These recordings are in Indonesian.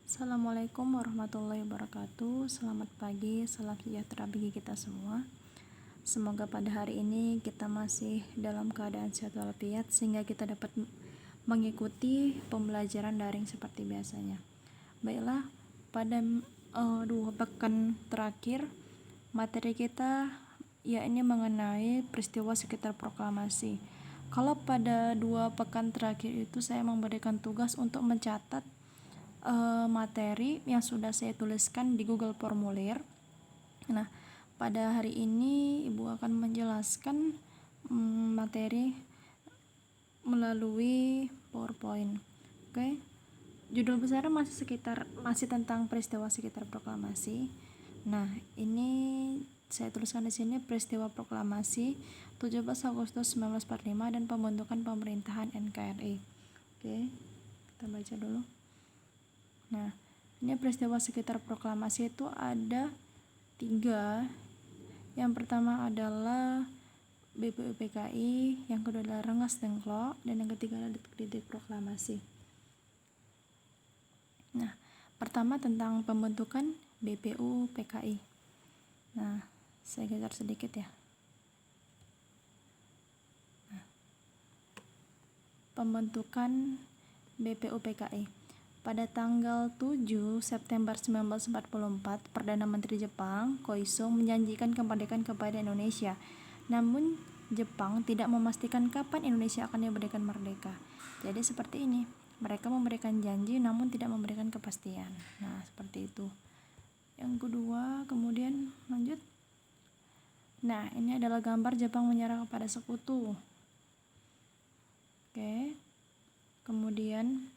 Assalamualaikum warahmatullahi wabarakatuh. Selamat pagi, salam sejahtera bagi kita semua. Semoga pada hari ini kita masih dalam keadaan sehat walafiat sehingga kita dapat mengikuti pembelajaran daring seperti biasanya. Baiklah, pada 2 pekan terakhir materi kita yakni mengenai peristiwa sekitar proklamasi. Kalau pada 2 pekan terakhir itu saya memberikan tugas untuk mencatat materi yang sudah saya tuliskan di Google Formulir. Nah, pada hari ini Ibu akan menjelaskan materi melalui PowerPoint. Oke. Judul besar masih tentang peristiwa sekitar proklamasi. Nah, ini saya tuliskan di sini peristiwa proklamasi 17 Agustus 1945 dan pembentukan pemerintahan NKRI. Oke. Kita baca dulu. Nah, ini peristiwa sekitar proklamasi itu ada 3. Yang pertama adalah BPUPKI, yang kedua adalah Rengas Dengklok, dan yang ketiga adalah detik-detik proklamasi. Nah, pertama tentang pembentukan BPUPKI. Nah, saya geser sedikit ya. Nah, pembentukan BPUPKI. Pada tanggal 7 September 1944, Perdana Menteri Jepang, Koiso, menjanjikan kemerdekaan kepada Indonesia. Namun, Jepang tidak memastikan kapan Indonesia akan diberikan merdeka. Jadi seperti ini, mereka memberikan janji namun tidak memberikan kepastian. Nah, seperti itu. Yang kedua, kemudian lanjut. Nah, ini adalah gambar Jepang menyerah kepada sekutu. Oke. Kemudian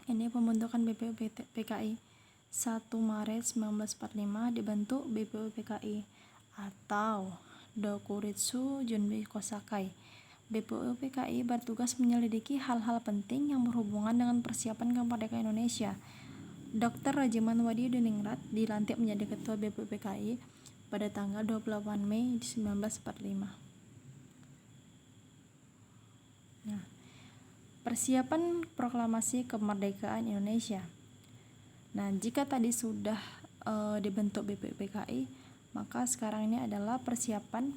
ini pembentukan BPUPKI 1 Maret 1945 dibentuk BPUPKI atau Dokuritsu Junbi Kosakai. BPUPKI bertugas menyelidiki hal-hal penting yang berhubungan dengan persiapan kemerdekaan Indonesia. Dr. Rajiman Wadiudiningrat dilantik menjadi ketua BPUPKI pada tanggal 28 Mei 1945. Nah, persiapan proklamasi kemerdekaan Indonesia. Nah, jika tadi sudah dibentuk BPUPKI, maka sekarang ini adalah persiapan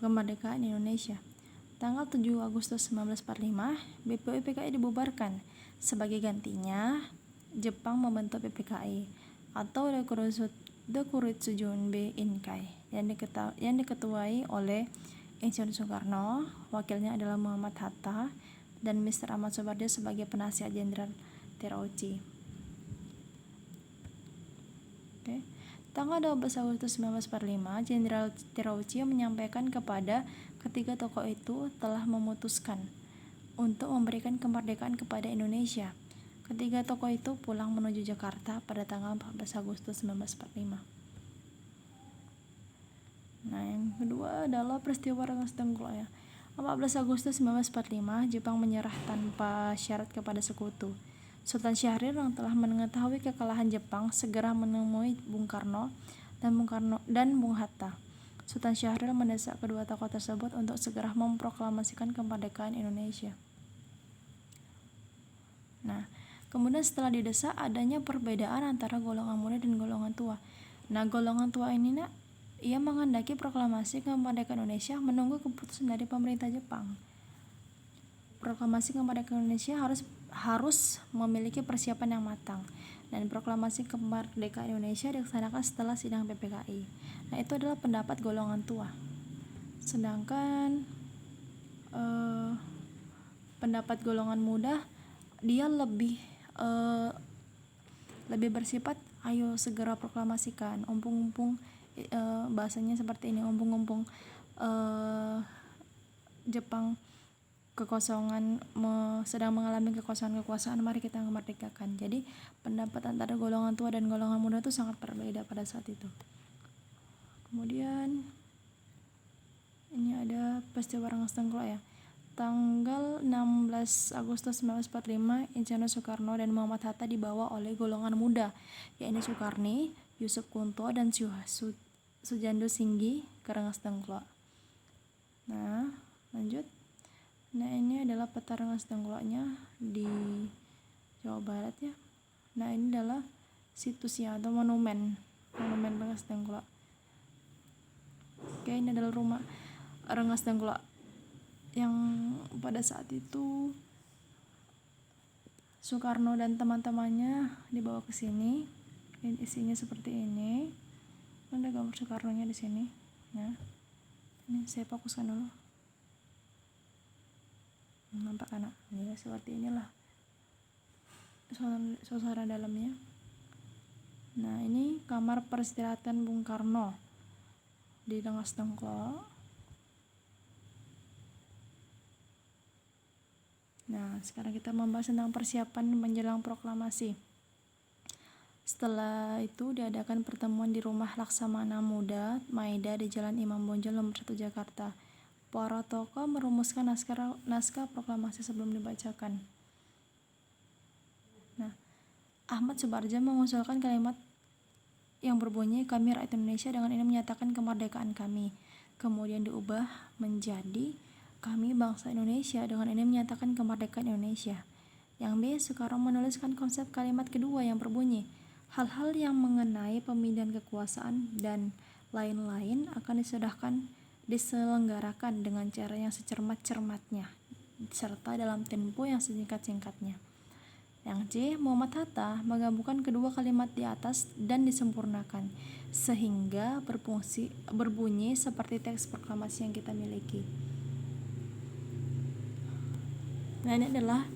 kemerdekaan Indonesia. Tanggal 7 Agustus 1945, BPUPKI dibubarkan. Sebagai gantinya, Jepang membentuk BPKI atau Dokuritsu Junbi Inkai yang diketuai oleh Insinyur Soekarno, wakilnya adalah Muhammad Hatta, dan Mr. Ahmad Soebarjo sebagai penasihat jenderal Terauchi. Oke. Tanggal 12 Agustus 1945, Jenderal Terauchi menyampaikan kepada ketiga tokoh itu telah memutuskan untuk memberikan kemerdekaan kepada Indonesia. Ketiga tokoh itu pulang menuju Jakarta pada tanggal 14 Agustus 1945. Nah, yang kedua adalah peristiwa Rengas Dengklok ya. 14 Agustus 1945, Jepang menyerah tanpa syarat kepada sekutu. Sultan Syahrir yang telah mengetahui kekalahan Jepang segera menemui Bung Karno dan Bung Hatta. Sultan Syahrir mendesak kedua tokoh tersebut untuk segera memproklamasikan kemerdekaan Indonesia. Nah, kemudian setelah didesak adanya perbedaan antara golongan muda dan golongan tua. Nah, golongan tua ini ia menghendaki proklamasi kemerdekaan Indonesia menunggu keputusan dari pemerintah Jepang. Proklamasi kemerdekaan Indonesia harus memiliki persiapan yang matang, dan proklamasi kemerdekaan Indonesia dilaksanakan setelah sidang PPKI. Nah, itu adalah pendapat golongan tua. Sedangkan pendapat golongan muda dia lebih bersifat ayo segera proklamasikan, umpung bahasanya seperti ini, umpung Jepang sedang mengalami kekosongan kekuasaan, mari kita memerdekakan. Jadi pendapat antara golongan tua dan golongan muda itu sangat berbeda pada saat itu. Kemudian ini ada peristiwa Rengas Dengklok ya. Tanggal 16 Agustus 1945, Insinyur Soekarno dan Muhammad Hatta dibawa oleh golongan muda, yaitu Soekarni, Yusuf Kunto, dan Sujando Singgi ke Rengas Dengklok. Nah, lanjut. Nah, ini adalah peta Rengas Dengkloknya di Jawa barat ya. Nah, ini adalah situsnya atau monumen Rengas Dengklok. Oke, ini adalah rumah Rengas Dengklok yang pada saat itu Soekarno dan teman-temannya dibawa ke sini. Isinya seperti ini. Ada gambar Soekarno-nya di sini. Nah, ini saya fokuskan dulu. Nampak anak? Ya, seperti inilah suasana dalamnya. Nah, ini kamar peristirahatan Bung Karno di Rengas Dengklok. Nah, sekarang kita membahas tentang persiapan menjelang proklamasi. Setelah itu diadakan pertemuan di rumah Laksamana Muda Maeda di Jalan Imam Bonjol nomor 1 Jakarta. Para tokoh merumuskan naskah proklamasi sebelum dibacakan. Nah, Ahmad Subarja mengusulkan kalimat yang berbunyi kami rakyat Indonesia dengan ini menyatakan kemerdekaan kami. Kemudian diubah menjadi kami bangsa Indonesia dengan ini menyatakan kemerdekaan Indonesia. Yang B, Soekarno menuliskan konsep kalimat kedua yang berbunyi hal-hal yang mengenai pemilihan kekuasaan dan lain-lain akan diselenggarakan dengan cara yang secermat-cermatnya serta dalam tempo yang sesingkat-singkatnya. Yang C, Muhammad Hatta menggabungkan kedua kalimat di atas dan disempurnakan sehingga berbunyi seperti teks proklamasi yang kita miliki. Nah, ini adalah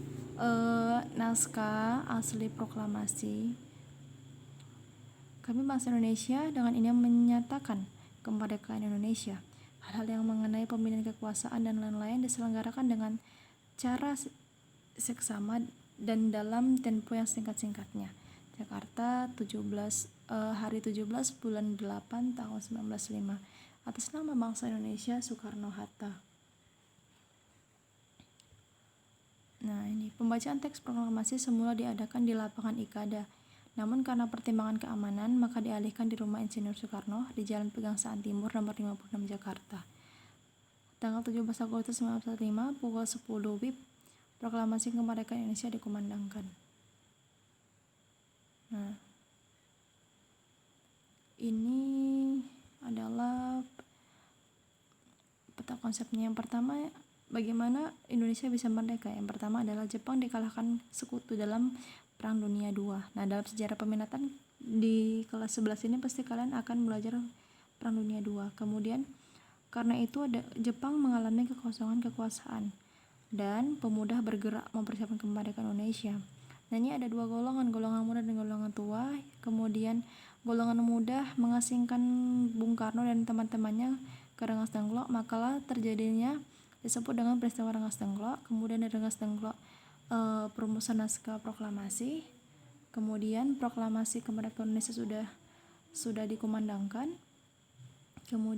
naskah asli proklamasi. Kami bangsa Indonesia dengan ini menyatakan kemerdekaan Indonesia. Hal-hal yang mengenai pemilihan kekuasaan dan lain-lain diselenggarakan dengan cara seksama dan dalam tempo yang singkat-singkatnya. Jakarta, hari 17 bulan 8 tahun 1905. Atas nama bangsa Indonesia, Soekarno-Hatta. Nah, ini pembacaan teks proklamasi semula diadakan di lapangan Ikada. Namun karena pertimbangan keamanan, maka dialihkan di rumah Insinyur Soekarno di Jalan Pegangsaan Timur nomor 56 Jakarta. Tanggal 17 Agustus 1945 pukul 10 WIB, proklamasi kemerdekaan Indonesia dikumandangkan. Nah, ini adalah peta konsepnya. Yang pertama, bagaimana Indonesia bisa merdeka? Yang pertama adalah Jepang dikalahkan sekutu dalam Perang Dunia II. Nah, dalam sejarah peminatan di kelas 11 ini pasti kalian akan belajar Perang Dunia II. Kemudian karena itu Jepang mengalami kekosongan kekuasaan dan pemuda bergerak mempersiapkan kemerdekaan Indonesia. Nah, ini ada dua golongan muda dan golongan tua. Kemudian golongan muda mengasingkan Bung Karno dan teman-temannya ke Rengas Dengklok, maka terjadinya disebut dengan peristiwa Rengas Dengklok. Kemudian dari Rengas Dengklok perumusan naskah proklamasi. Kemudian proklamasi kemerdekaan Indonesia sudah dikumandangkan. Kemudian